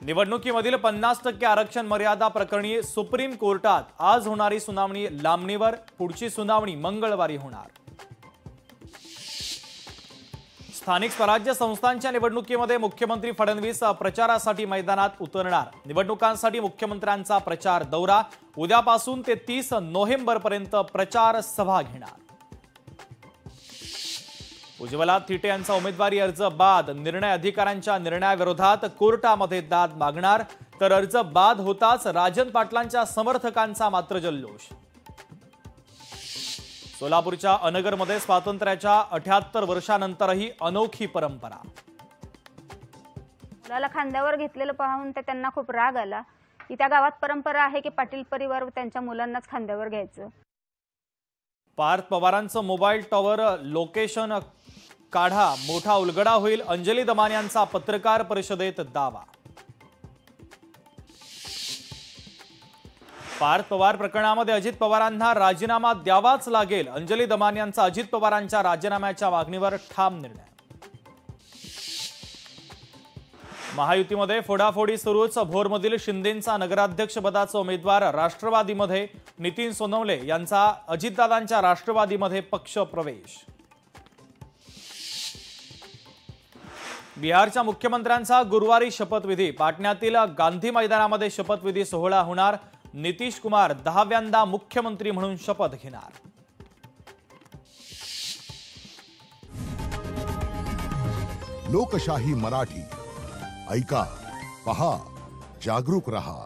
निवडणुकीमधील 50% आरक्षण मर्यादा प्रकरणी सुप्रीम कोर्टात आज होणारी सुनावणी लांबणीवर, पुढची सुनावणी मंगळवारी होणार। स्थानिक स्वराज्य संस्थांच्या निवडणुकीमध्ये मुख्यमंत्री फडणवीस प्रचारासाठी मैदानात उतरणार। निवडणुकांसाठी मुख्यमंत्र्यांचा प्रचार दौरा उद्यापासून ते 30 नोव्हेंबरपर्यंत प्रचार सभा घेणार। उज्ज्वला थिटे यांचा उमेदवारी अर्ज बाद, निर्णय अधिकाऱ्यांच्या निर्णयाविरोधात कोर्टामध्ये दाद मागणार, तर अर्ज बाद होताच राजन पाटलांच्या समर्थकांचा मात्र जल्लोष। सोलापूरच्या अनगरमध्ये स्वातंत्र्याच्या 78 वर्षांनंतरही अनोखी परंपरा। मुलाला खांद्यावर घेतलेलं पाहून त्यांना खूप राग आला की त्या गावात परंपरा आहे की पाटील परिवार त्यांच्या मुलांनाच खांद्यावर घ्यायचं। पार्थ पवारांचं मोबाईल टॉवर लोकेशन काढा, मोठा उलगडा होईल, अंजली दमानी यांचा पत्रकार परिषदेत दावा। पार्थ पवार प्रकरणामध्ये अजित पवारांना राजीनामा द्यावाच लागेल, अंजली दमानी यांचा अजित पवारांच्या राजीनाम्याच्या मागणीवर ठाम निर्णय। महायुतीमध्ये फोडाफोडी सुरूच, भोरमधील शिंदेंचा नगराध्यक्षपदाचा उमेदवार राष्ट्रवादीमध्ये, नितीन सोनवणे यांचा अजितदादांच्या राष्ट्रवादीमध्ये पक्ष प्रवेश। बिहारच्या मुख्यमंत्र्यांचा गुरुवारी शपथविधी, पाटण्यातील गांधी मैदानामध्ये शपथविधी सोहळा होणार। नितीश कुमार 10व्यांदा मुख्यमंत्री म्हणून शपथ घेणार। लोकशाही मराठी ऐका, पहा, जागरूक रहा।